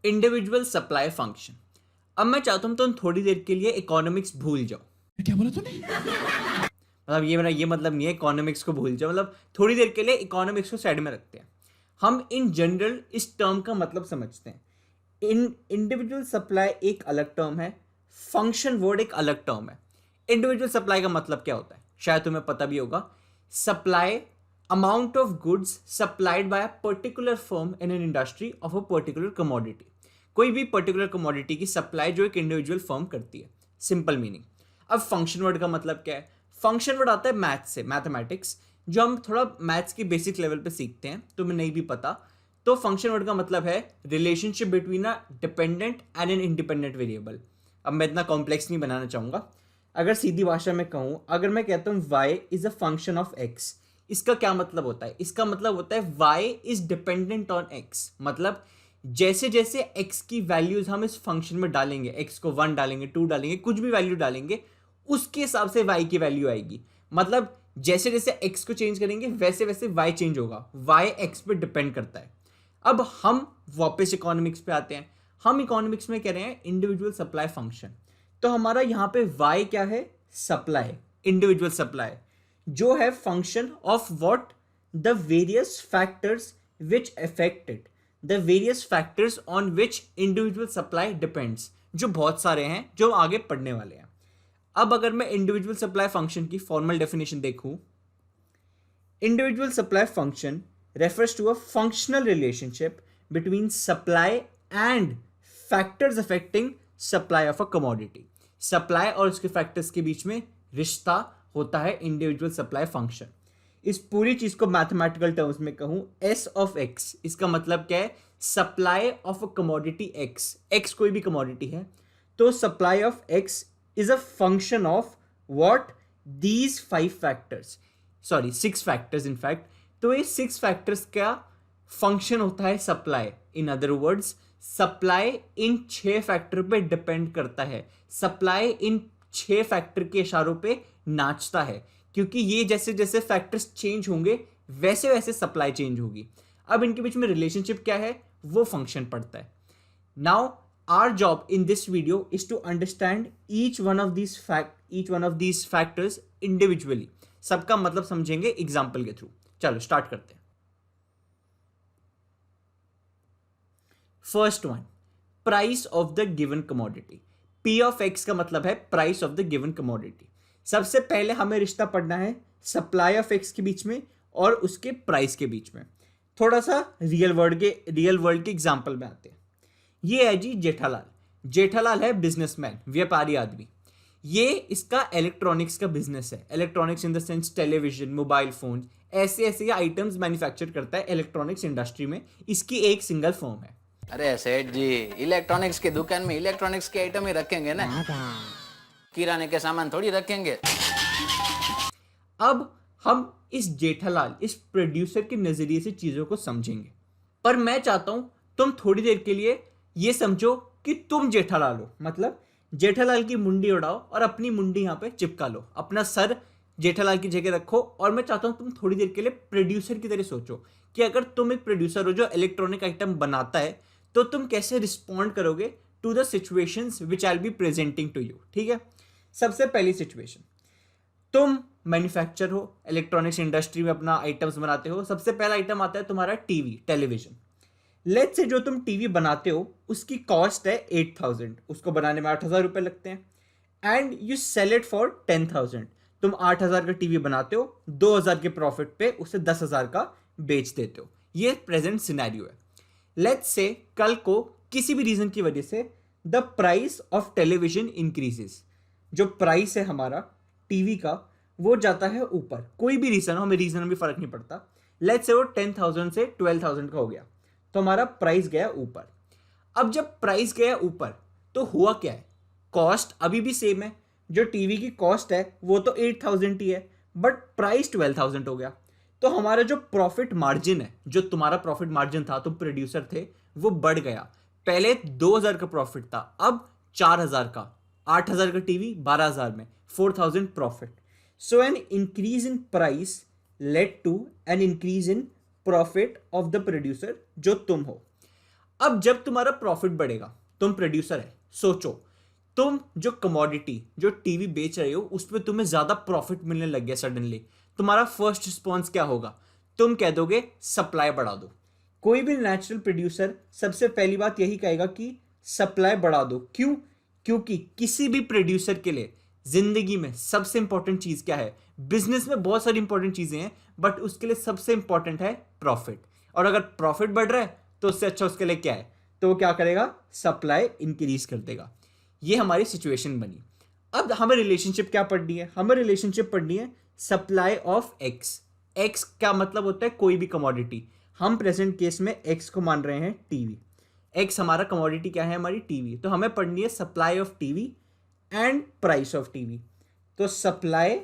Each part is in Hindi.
Individual supply function. अब मैं चाहता हूं तुम थोड़ी देर के लिए इकोनॉमिक्स भूल जाओ। क्या बोला तूने? मतलब ये मेरा ये मतलब नहीं है इकोनॉमिक्स को भूल जाओ, मतलब थोड़ी देर के लिए इकोनॉमिक्स को साइड में रखते हैं। हम इन जनरल इस टर्म का मतलब समझते हैं। इन इंडिविजुअल सप्लाई एक अलग टर्म है, फंक्शन वर्ड एक अलग टर्म है। इंडिविजुअल सप्लाई का मतलब क्या होता है शायद तुम्हें पता भी होगा। Supply, amount of goods supplied by a particular firm in an industry of a particular commodity. कोई भी पर्टिकुलर कमोडिटी की सप्लाई जो एक इंडिविजुअल फर्म करती है, सिंपल मीनिंग। अब फंक्शन वर्ड का मतलब क्या है? फंक्शन वर्ड आता है मैथ्स से, मैथमेटिक्स, जो हम थोड़ा मैथ्स की बेसिक लेवल पे सीखते हैं, तुम्हें नहीं भी पता तो फंक्शन वर्ड का मतलब है relationship between a dependent and an independent variable. अब मैं इतना कॉम्प्लेक्स नहीं बनाना चाहूंगा। अगर सीधी भाषा में कहूं, अगर मैं कहता हूं y is a function of x, इसका क्या मतलब होता है? इसका मतलब होता है y is dependent on x। मतलब जैसे जैसे x की वैल्यूज हम इस फंक्शन में डालेंगे, x को 1 डालेंगे, 2 डालेंगे, कुछ भी वैल्यू डालेंगे, उसके हिसाब से y की वैल्यू आएगी। मतलब जैसे जैसे x को चेंज करेंगे वैसे वैसे y चेंज होगा। y x पे डिपेंड करता है। अब हम वापस इकोनॉमिक्स पे आते हैं। हम इकोनॉमिक्स में कह रहे हैं इंडिविजुअल सप्लाई फंक्शन। तो हमारा यहां पे y क्या है? सप्लाई, इंडिविजुअल सप्लाई, जो है function of what? The various factors which affected, the various factors on which individual supply depends, जो बहुत सारे हैं जो आगे पढ़ने वाले हैं। अब अगर मैं इंडिविजुअल सप्लाई फंक्शन की फॉर्मल डेफिनेशन देखूं, individual supply function refers to a functional relationship between supply and factors affecting supply of a commodity। supply और उसके factors के बीच में रिश्ता होता है individual supply function। इस पूरी चीज को मैथमेटिकल टर्म्स में कहूं, S of X, इसका मतलब क्या है? Supply of a commodity X, X कोई भी कमोडिटी है, तो supply of X is a function of what? These 5 factors, sorry 6 factors in fact. तो ये 6 फैक्टर्स का फंक्शन होता है supply. In other words, supply in 6 factor पे डिपेंड करता है। सप्लाई इन 6 फैक्टर के इशारों पे नाचता है, क्योंकि ये जैसे जैसे फैक्टर्स चेंज होंगे वैसे वैसे सप्लाई चेंज होगी। अब इनके बीच में रिलेशनशिप क्या है वो फंक्शन पड़ता है। Now our job in this video is to understand each one of these factors individually। सबका मतलब समझेंगे एग्जाम्पल के थ्रू। चलो स्टार्ट करते हैं। First one, price of the given commodity. P of X का मतलब है price of the given commodity. सबसे पहले हमें रिश्ता पढ़ना है सप्लाई ऑफ X के बीच में और उसके प्राइस के बीच में। थोड़ा सा रियल वर्ल्ड के एग्जाम्पल में आते हैं। ये है जी जेठालाल। जेठालाल है बिजनेसमैन, व्यापारी आदमी। ये इसका इलेक्ट्रॉनिक्स का बिजनेस है। Electronics in the sense television, mobile phone, ऐसे ऐसे आइटम्स मैन्युफैक्चर करता है इलेक्ट्रॉनिक्स इंडस्ट्री में। इसकी एक सिंगल फर्म है। अरे सेठ जी, इलेक्ट्रॉनिक्स की दुकान में इलेक्ट्रॉनिक्स के आइटम ही रखेंगे ना, किराने के सामान थोड़ी रखेंगे। अब हम इस जेठालाल, इस प्रोड्यूसर के नजरिए से चीजों को समझेंगे, पर मैं चाहता हूं तुम थोड़ी देर के लिए ये समझो कि तुम जेठालाल हो। मतलब जेठालाल की मुंडी उड़ाओ और अपनी मुंडी यहां पे चिपका लो, अपना सर जेठालाल की जगह रखो, और मैं चाहता हूं तुम थोड़ी देर के लिए प्रोड्यूसर की तरह सोचो कि अगर तुम एक प्रोड्यूसर हो जो इलेक्ट्रॉनिक आइटम बनाता है तो तुम कैसे रिस्पॉन्ड करोगे to the situations which I will be presenting to you. ठीक है, सबसे पहली सिचुएशन, तुम मैन्युफैक्चर हो, इलेक्ट्रॉनिक्स इंडस्ट्री में अपना आइटम्स बनाते हो। सबसे पहला आइटम आता है तुम्हारा टीवी, टेलीविजन। लेट्स से जो तुम टीवी बनाते हो उसकी कॉस्ट है 8,000, उसको बनाने में 8,000 रुपए लगते हैं, and you sell it for 10,000। तुम 8,000 का टीवी बनाते हो, 2,000 के प्रॉफिट पे उसे 10,000 का बेच देते हो। ये प्रेजेंट सिनेरियो है। लेट्स से कल को किसी भी रीजन की वजह से the price of television increases, जो प्राइस है हमारा टीवी का वो जाता है ऊपर। कोई भी रीजन हो, हमें रीजन में भी फर्क नहीं पड़ता। लेट्स से वो 10,000 से 12,000 का हो गया, तो हमारा प्राइस गया ऊपर। अब जब प्राइस गया ऊपर तो हुआ क्या है? कॉस्ट अभी भी सेम है। जो टीवी की कॉस्ट है वो तो 8,000 ही है, बट प्राइस 12,000 हो गया। तो हमारा जो प्रॉफिट मार्जिन है, जो तुम्हारा प्रॉफिट मार्जिन था, तुम प्रोड्यूसर थे, वो बढ़ गया। पहले 2,000 का प्रॉफिट था, अब 4,000 का। 8,000 का टीवी 12,000 में, 4,000 profit. So an increase in price lead to an increase in profit of the producer, जो तुम हो। अब जब तुम्हारा प्रॉफिट बढ़ेगा, तुम प्रोड्यूसर है, सोचो तुम जो कमोडिटी जो टीवी बेच रहे हो उस पर तुम्हें ज्यादा प्रॉफिट मिलने लग गया सडनली, तुम्हारा फर्स्ट रिस्पॉन्स क्या होगा? तुम कह दोगे सप्लाई बढ़ा दो। कोई भी नेचुरल प्रोड्यूसर सबसे पहली बात यही कहेगा कि सप्लाई बढ़ा दो। क्यों? क्योंकि किसी भी प्रोड्यूसर के लिए जिंदगी में सबसे इंपॉर्टेंट चीज क्या है? बिजनेस में बहुत सारी इंपॉर्टेंट चीजें हैं, बट उसके लिए सबसे इंपॉर्टेंट है प्रॉफिट। और अगर प्रॉफिट बढ़ रहा है तो उससे अच्छा उसके लिए क्या है? तो वो क्या करेगा? सप्लाई इंक्रीज कर देगा। ये हमारी सिचुएशन बनी। अब हमें रिलेशनशिप क्या पढ़नी है? हमें रिलेशनशिप पढ़नी है सप्लाई ऑफ एक्स। एक्स का मतलब होता है कोई भी कमोडिटी। हम प्रेजेंट केस में एक्स को मान रहे हैं टीवी। एक्स हमारा कमोडिटी क्या है? हमारी टीवी। तो हमें पढ़नी है supply of TV and price of TV. तो सप्लाई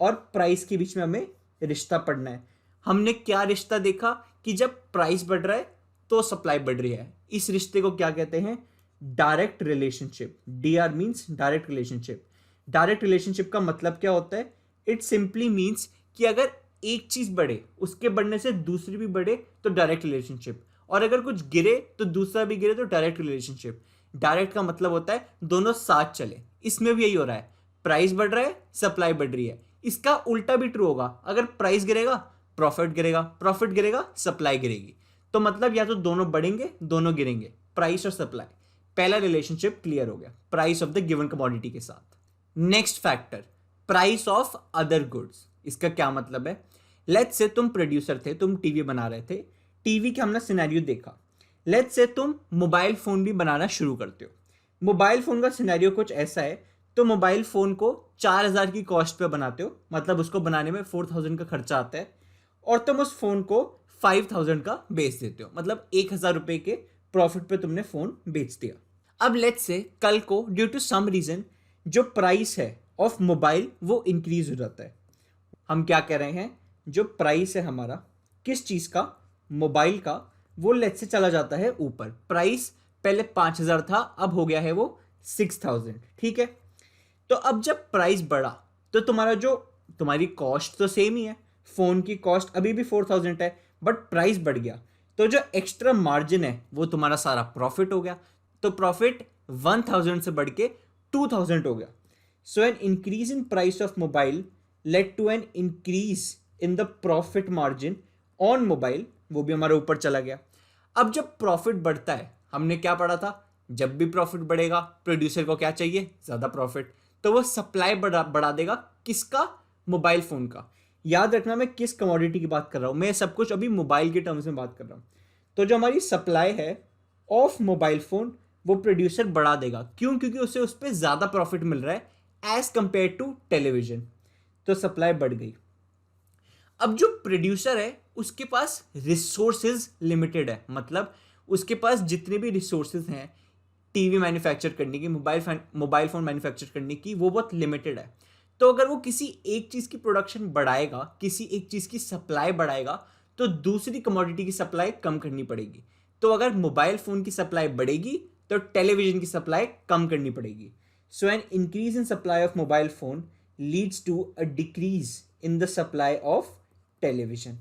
और प्राइस के बीच में हमें रिश्ता पढ़ना है। हमने क्या रिश्ता देखा कि जब प्राइस बढ़ रहा है तो सप्लाई बढ़ रही है। इस रिश्ते को क्या कहते हैं? Direct relationship. DR means direct relationship. Direct relationship का मतलब क्या होता है? इट सिंपली मीन्स कि अगर एक चीज बढ़े, उसके बढ़ने से दूसरी भी बढ़े तो डायरेक्ट रिलेशनशिप, और अगर कुछ गिरे तो दूसरा भी गिरे तो डायरेक्ट रिलेशनशिप। डायरेक्ट का मतलब होता है दोनों साथ चले। इसमें भी यही हो रहा है, प्राइस बढ़ रहा है, सप्लाई बढ़ रही है। इसका उल्टा भी ट्रू होगा, अगर प्राइस गिरेगा प्रॉफिट गिरेगा, प्रॉफिट गिरेगा सप्लाई गिरेगी। तो मतलब या तो दोनों बढ़ेंगे दोनों गिरेंगे, प्राइस और सप्लाई। पहला रिलेशनशिप क्लियर हो गया price of the given commodity के साथ। Next factor, price of other goods. इसका क्या मतलब है? लेट्स से तुम प्रोड्यूसर थे, तुम टीवी बना रहे थे, टीवी का हमने सिनेरियो देखा। लेट्स से तुम मोबाइल फोन भी बनाना शुरू करते हो। मोबाइल फोन का सिनेरियो कुछ ऐसा है, तो मोबाइल फोन को 4,000 की कॉस्ट पे बनाते हो, मतलब उसको बनाने में 4,000 का खर्चा आता है, और तुम उस फोन को 5,000 का बेच देते हो, मतलब 1,000 रुपए के प्रॉफिट पे तुमने फोन बेच दिया। अब लेट्स से कल को ड्यू टू सम रीजन जो प्राइस है ऑफ मोबाइल वो इंक्रीज हो जाता है। हम क्या कह रहे हैं? जो प्राइस है हमारा किस चीज का? मोबाइल का, वो लेट्स से चला जाता है ऊपर। प्राइस पहले 5,000 था, अब हो गया है वो 6,000। ठीक है, तो अब जब प्राइस बढ़ा तो तुम्हारी कॉस्ट तो सेम ही है, फोन की कॉस्ट अभी भी 4,000 है, बट प्राइस बढ़ गया तो जो एक्स्ट्रा मार्जिन है वो तुम्हारा सारा प्रॉफिट हो गया। तो प्रॉफिट 1,000 से बढ़ के 2,000 हो गया। So an increase in price of mobile led to an increase in the profit margin on mobile, वो भी हमारे ऊपर चला गया। अब जब प्रॉफिट बढ़ता है, हमने क्या पढ़ा था? जब भी प्रॉफिट बढ़ेगा प्रोड्यूसर को क्या चाहिए? ज्यादा प्रॉफिट, तो वो सप्लाई बढ़ा देगा। किसका? मोबाइल फोन का। याद रखना मैं किस कमोडिटी की बात कर रहा हूं, मैं सब कुछ अभी मोबाइल के टर्म्स में बात कर रहा हूं। तो जो हमारी सप्लाई है ऑफ मोबाइल फोन वो प्रोड्यूसर बढ़ा देगा। क्यों? क्योंकि उसे उस पर ज्यादा प्रॉफिट मिल रहा है एज कंपेयर टू टेलीविजन। तो सप्लाई बढ़ गई। अब जो प्रोड्यूसर है उसके पास रिसोर्सेज लिमिटेड है, मतलब उसके पास जितने भी रिसोर्सेज हैं टीवी मैन्युफैक्चर करने की, मोबाइल फोन मैन्युफैक्चर करने की, वो बहुत लिमिटेड है। तो अगर वो किसी एक चीज की प्रोडक्शन बढ़ाएगा, किसी एक चीज की सप्लाई बढ़ाएगा, तो दूसरी कमोडिटी की सप्लाई कम करनी पड़ेगी। तो अगर मोबाइल फोन की सप्लाई बढ़ेगी तो टेलीविजन की सप्लाई कम करनी पड़ेगी। So an increase in supply of mobile phone leads to a decrease in the supply of television.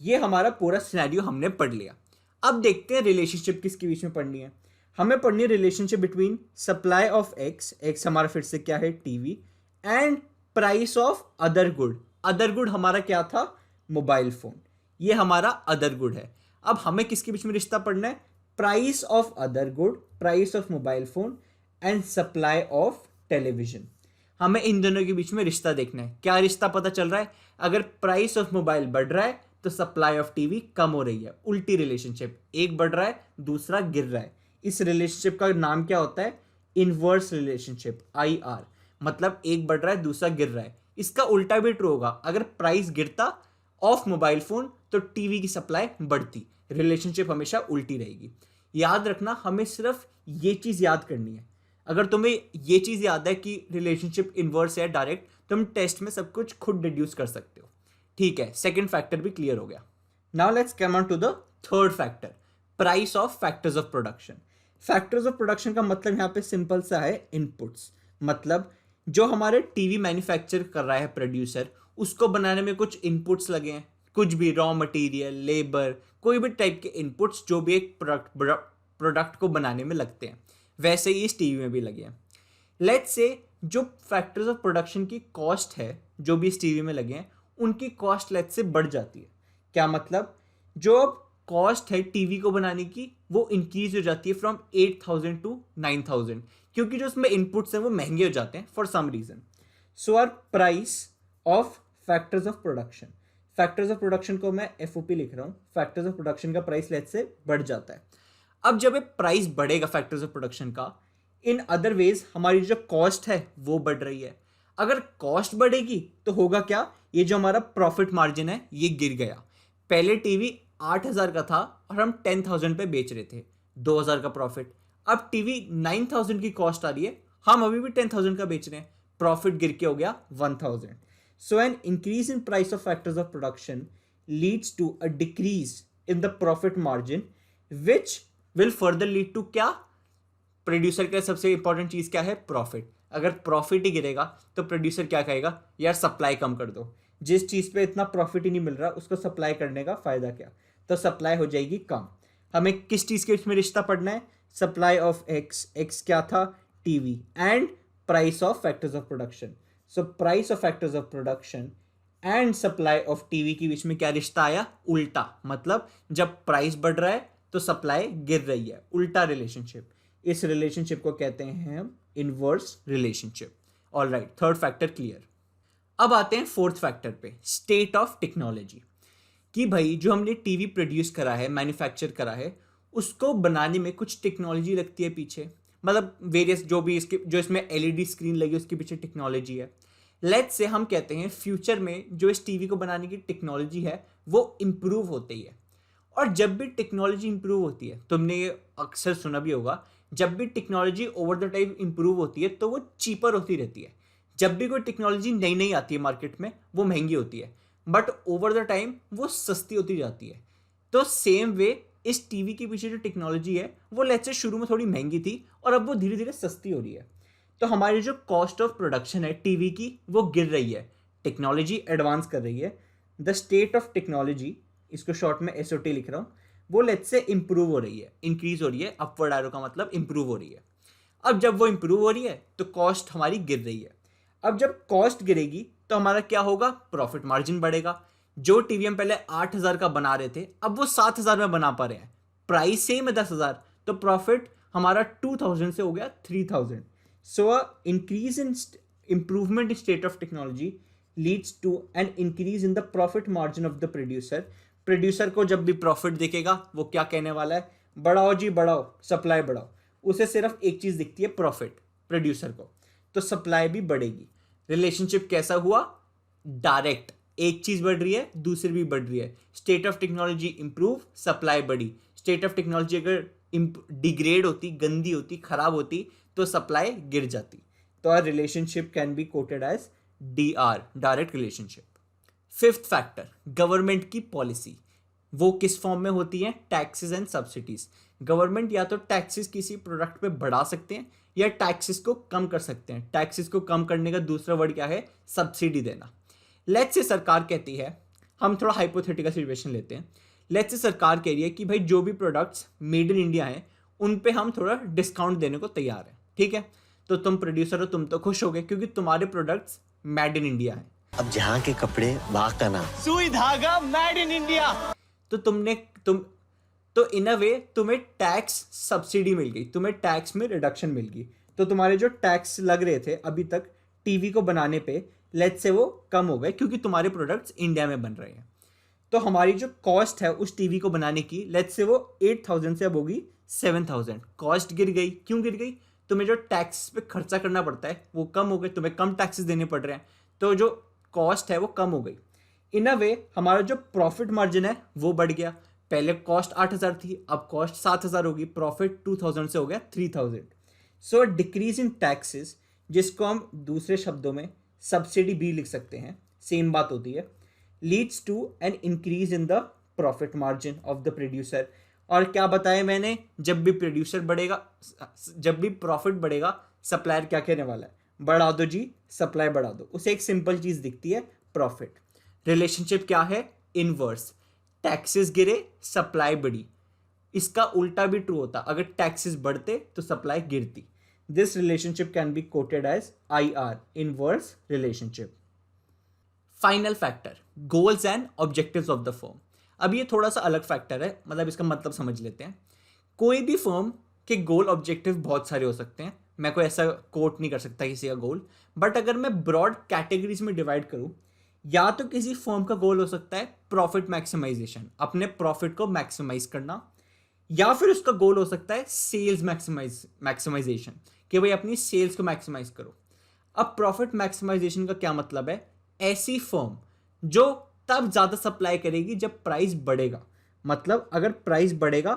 ये हमारा पूरा सिनेरियो हमने पढ़ लिया। अब देखते हैं रिलेशनशिप किसके बीच में पढ़नी है। हमें पढ़नी है relationship between supply of x, x हमारा फिर से क्या है? TV, and price of other good. Other good हमारा क्या था? Mobile phone. ये हमारा अदर गुड है। अब हमें किसके बीच में रिश्ता पढ़ना है? Price of other good, price of mobile phone and supply of television. हमें इन दोनों के बीच में रिश्ता देखना है। क्या रिश्ता पता चल रहा है? अगर प्राइस ऑफ मोबाइल बढ़ रहा है तो सप्लाई ऑफ टीवी कम हो रही है। उल्टी रिलेशनशिप, एक बढ़ रहा है दूसरा गिर रहा है। इस रिलेशनशिप का नाम क्या होता है? Inverse relationship, IR। मतलब एक बढ़ रहा है दूसरा गिर रहा है। इसका उल्टा भी ट्रू होगा, अगर प्राइस गिरता ऑफ मोबाइल फोन तो टीवी की सप्लाई बढ़ती। रिलेशनशिप हमेशा उल्टी रहेगी। याद रखना, हमें सिर्फ ये चीज याद करनी है। अगर तुम्हें ये चीज याद है कि रिलेशनशिप इनवर्स है डायरेक्ट, तुम टेस्ट में सब कुछ खुद डिड्यूस कर सकते हो। ठीक है, सेकंड फैक्टर भी क्लियर हो गया। Now let's come on to the third factor, price of factors of production. Factors of production का मतलब यहाँ पे सिंपल सा है, इनपुट्स। मतलब जो हमारे टीवी मैन्युफैक्चर कर रहा है प्रोड्यूसर, उसको बनाने में कुछ इनपुट्स लगे हैं, कुछ भी रॉ मटेरियल, लेबर, कोई भी टाइप के इनपुट्स जो भी एक प्रोडक्ट को बनाने में लगते हैं, वैसे ही इस टीवी में भी लगे हैं। लेट्स से जो फैक्टर्स ऑफ प्रोडक्शन की कॉस्ट है जो भी इस टीवी में लगे हैं, उनकी कॉस्ट लेट्स से बढ़ जाती है। क्या मतलब, जो अब कॉस्ट है टीवी को बनाने की वो इंक्रीज हो जाती है फ्रॉम 8,000 टू 9,000, क्योंकि जो उसमें इनपुट्स हैं वो महंगे हो जाते हैं for some reason. So our price of factors of production, factors of production को मैं FOP लिख रहा हूँ, फैक्टर्स ऑफ प्रोडक्शन का प्राइस लेट्स से बढ़ जाता है। अब जब ये प्राइस बढ़ेगा फैक्टर्स ऑफ प्रोडक्शन का, इन अदर वेज हमारी जो कॉस्ट है वो बढ़ रही है। अगर कॉस्ट बढ़ेगी तो होगा क्या, ये जो हमारा प्रॉफिट मार्जिन है ये गिर गया। पहले टीवी 8,000 का था और हम 10,000 पे बेच रहे थे, 2,000 का प्रॉफिट। अब टीवी 9,000 की कॉस्ट आ रही है, हम अभी भी 10,000 का बेच रहे हैं, प्रॉफिट गिर के हो गया 1,000। So an increase in price of factors of production leads to a decrease in the profit margin which will further lead to क्या, प्रोड्यूसर के लिए सबसे इंपॉर्टेंट चीज क्या है, प्रॉफिट। अगर प्रॉफिट ही गिरेगा तो प्रोड्यूसर क्या कहेगा, यार सप्लाई कम कर दो, जिस चीज पे इतना प्रॉफिट ही नहीं मिल रहा उसको सप्लाई करने का फायदा क्या, तो सप्लाई हो जाएगी कम। हमें किस चीज के इसमें रिश्ता पढ़ना है, सप्लाई ऑफ एक्स, एक्स क्या था, TV, and price of factors of production. So price of factors of production and supply of TV के बीच में क्या रिश्ता आया, उल्टा। मतलब जब प्राइस बढ़ रहा है तो सप्लाई गिर रही है, उल्टा रिलेशनशिप। इस रिलेशनशिप को कहते हैं हम inverse relationship. All right, third factor clear. अब आते हैं फोर्थ फैक्टर पे, स्टेट ऑफ टेक्नोलॉजी। कि भाई जो हमने टीवी प्रोड्यूस करा है, मैन्युफैक्चर करा है, उसको बनाने में कुछ टेक्नोलॉजी लगती है पीछे। मतलब वेरियस जो भी इसके जो इसमें LED स्क्रीन लगी उसके पीछे टेक्नोलॉजी है। लेट्स से हम कहते हैं फ्यूचर में जो इस टीवी को बनाने की टेक्नोलॉजी है वो इम्प्रूव होती है। और जब भी टेक्नोलॉजी इंप्रूव होती है, तुमने ये अक्सर सुना भी होगा, जब भी technology over the time improve होती है तो वो चीपर होती रहती है। जब भी कोई टेक्नोलॉजी नई नई आती है मार्केट में वो महंगी होती है, बट ओवर द टाइम वो सस्ती होती जाती है। तो सेम वे इस टीवी के पीछे जो टेक्नोलॉजी है वो लेट्स से शुरू में थोड़ी महंगी थी और अब वो धीरे धीरे सस्ती हो रही है। तो हमारी जो कॉस्ट ऑफ प्रोडक्शन है टीवी की वो गिर रही है, टेक्नोलॉजी एडवांस कर रही है। द स्टेट ऑफ टेक्नोलॉजी, इसको शॉर्ट में SOT लिख रहा हूँ, वो लेट्स से इंप्रूव हो रही है, इंक्रीज हो रही है। अपवर्ड एरो का मतलब इंप्रूव हो रही है। अब जब वो इंप्रूव हो रही है तो कॉस्ट हमारी गिर रही है। अब जब कॉस्ट गिरेगी तो हमारा क्या होगा, प्रॉफिट मार्जिन बढ़ेगा। जो टीवी हम पहले 8,000 का बना रहे थे अब वो 7,000 में बना पा रहे हैं, प्राइस सेम है 10,000, तो प्रॉफिट हमारा 2,000 से हो गया 3,000। So increase in improvement in state of technology leads to an increase in the profit margin of the producer। Producer को जब भी प्रॉफिट दिखेगा वो क्या कहने वाला है, बढ़ाओ जी बढ़ाओ, सप्लाई बढ़ाओ। उसे सिर्फ एक चीज दिखती है, प्रॉफिट, प्रोड्यूसर को, तो सप्लाई भी बढ़ेगी। रिलेशनशिप कैसा हुआ, डायरेक्ट, एक चीज बढ़ रही है दूसरी भी बढ़ रही है। State of technology improve, supply बढ़ी। स्टेट ऑफ टेक्नोलॉजी अगर डिग्रेड होती, गंदी होती, खराब होती तो सप्लाई गिर जाती। तो our relationship can be quoted as DR, direct relationship. Fifth factor, government की पॉलिसी। वो किस फॉर्म में होती है, टैक्सेस एंड सब्सिडीज। गवर्नमेंट या तो टैक्सेस किसी प्रोडक्ट पे बढ़ा सकते हैं या टैक्सेस को कम कर सकते हैं। टैक्सेस को कम करने का दूसरा वर्ड क्या है, सब्सिडी देना। लेट्स से सरकार कहती है, हम थोड़ा हाइपोथेटिकल सिचुएशन लेते हैं, लेट्स से सरकार कह रही है कि भाई जो भी प्रोडक्ट्स मेड इन इंडिया हैं उन पे हम थोड़ा डिस्काउंट देने को तैयार हैं, ठीक है। तो तुम प्रोड्यूसर हो, तुम तो खुश हो गए क्योंकि तुम्हारे प्रोडक्ट्स मेड इन इंडिया हैं। अब जहाँ के कपड़े वहाँ का नाम, सुई धागा मेड इन इंडिया। तो तो इन अ वे तुम्हें टैक्स सब्सिडी मिल गई, तुम्हें टैक्स में रिडक्शन मिल गई। तो तुम्हारे जो टैक्स लग रहे थे अभी तक टीवी को बनाने पे, लेट्स से वो कम हो गए क्योंकि तुम्हारे प्रोडक्ट्स इंडिया में बन रहे हैं। तो हमारी जो कॉस्ट है उस टीवी को बनाने की, लेट्स से वो 8,000 से अब होगी 7,000। कॉस्ट गिर गई, क्यों गिर गई, तुम्हें जो टैक्स पे खर्चा करना पड़ता है वो कम हो गए, तुम्हें कम टैक्सेस देने पड़ रहे हैं, तो जो कॉस्ट है वो कम हो गई। इन अ वे हमारा जो प्रॉफिट मार्जिन है वो बढ़ गया। पहले कॉस्ट 8,000 थी, अब कॉस्ट 7,000 होगी, प्रॉफिट 2,000 से हो गया 3,000। सो डिक्रीज इन टैक्सेस, जिसको हम दूसरे शब्दों में सब्सिडी भी लिख सकते हैं, सेम बात होती है, leads to an increase in the profit margin of the producer. और क्या बताया मैंने, जब भी प्रोड्यूसर बढ़ेगा, जब भी प्रॉफिट बढ़ेगा, सप्लायर क्या कहने वाला है, बढ़ा दो जी, सप्लाई बढ़ा दो। उसे एक सिंपल चीज दिखती है, प्रॉफिट। रिलेशनशिप क्या है, इनवर्स, टैक्सेस गिरे, सप्लाई बढ़ी। इसका उल्टा भी ट्रू होता, अगर टैक्सेस बढ़ते तो सप्लाई गिरती. This relationship can be quoted as IR, inverse relationship. Final factor, goals and objectives of the firm. अब ये थोड़ा सा अलग फैक्टर है, मतलब इसका मतलब समझ लेते हैं. कोई भी फर्म के गोल ऑब्जेक्टिव बहुत सारे हो सकते हैं, मैं कोई ऐसा कोट नहीं कर सकता किसी का गोल, बट अगर मैं ब्रॉड कैटेगरीज में डिवाइड करूं, या तो किसी फर्म का गोल हो सकता है प्रॉफिट मैक्सिमाइजेशन, अपने प्रॉफिट को मैक्सिमाइज करना, या फिर उसका गोल हो सकता है सेल्स मैक्सिमाइजेशन, कि भाई अपनी सेल्स को मैक्सिमाइज करो. अब प्रॉफिट मैक्सिमाइजेशन का क्या मतलब है? ऐसी फर्म जो तब ज़्यादा सप्लाई करेगी जब प्राइस बढ़ेगा, मतलब अगर प्राइस बढ़ेगा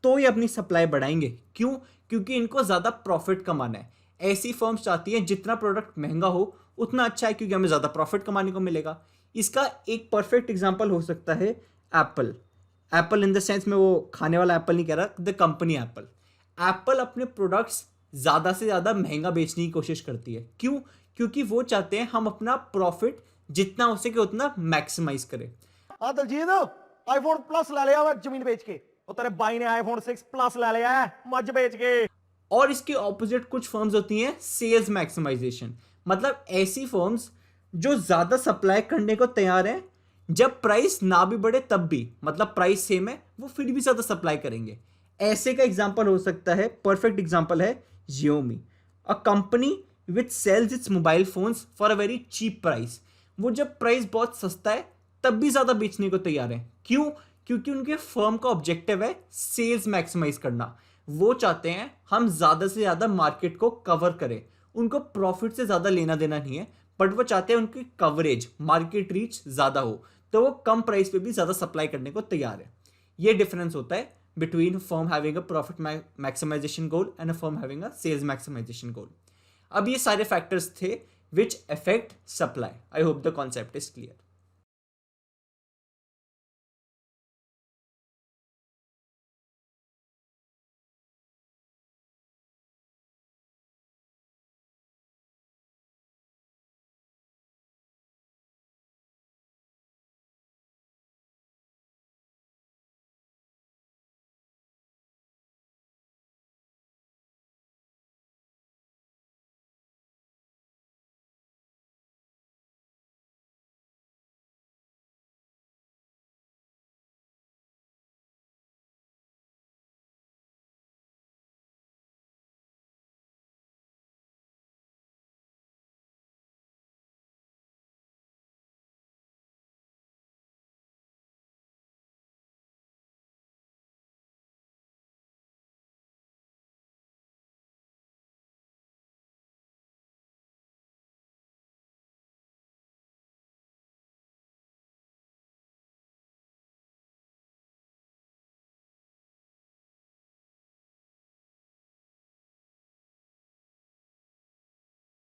तो ये अपनी सप्लाई बढ़ाएंगे. क्यों? क्योंकि इनको ज़्यादा प्रॉफिट कमाना है. ऐसी फर्म्स चाहती हैं जितना प्रोडक्ट महंगा हो उतना अच्छा है, क्योंकि हमें ज़्यादा प्रॉफिट कमाने को मिलेगा. इसका एक परफेक्ट एग्जांपल हो सकता है Apple. Apple in the sense में वो खाने वाला एप्पल नहीं कह रहा, द कंपनी एप्पल. एप्पल अपने प्रोडक्ट्स ज़्यादा से ज़्यादा महंगा बेचने की कोशिश करती है. क्यों? क्योंकि वो चाहते हैं हम अपना प्रॉफिट जितना हो सके उतना मैक्सिमाइज करें. हाँ दलजीत, आईफोन प्लस ले लिया मैं जमीन बेच के, और तेरे भाई ने आईफोन 6 प्लस ले लिया है मज बेच के. और इसके ऑपोजिट कुछ फर्म्स होती हैं सेल्स मैक्सिमाइजेशन, मतलब ऐसी फर्म्स जो ज़्यादा सप्लाई करने को तैयार हैं, जब प्राइस ना भी बढ़े तब भी, मतलब प्राइस सेम है वो फिर भी ज़्यादा सप्लाई करेंगे. ऐसे का एग्जांपल हो सकता है, परफेक्ट एग्जांपल है Xiaomi, a company which sells its mobile phones for a very cheap price. वो जब प्राइस बहुत सस्ता है तब भी ज़्यादा बेचने को तैयार है. क्यों? क्योंकि उनके फर्म का ऑब्जेक्टिव है सेल्स मैक्सिमाइज करना. वो चाहते हैं हम ज़्यादा से ज़्यादा मार्केट को कवर करें. उनको प्रॉफिट से ज़्यादा लेना देना नहीं है, बट वो चाहते हैं उनकी कवरेज, मार्केट रीच ज़्यादा हो, तो वो कम प्राइस पे भी ज़्यादा सप्लाई करने को तैयार है. ये डिफरेंस होता है between a firm having a profit maximization goal and a firm having a sales maximization goal. अब ये सारे फैक्टर्स थे which affect supply. I hope the concept is clear.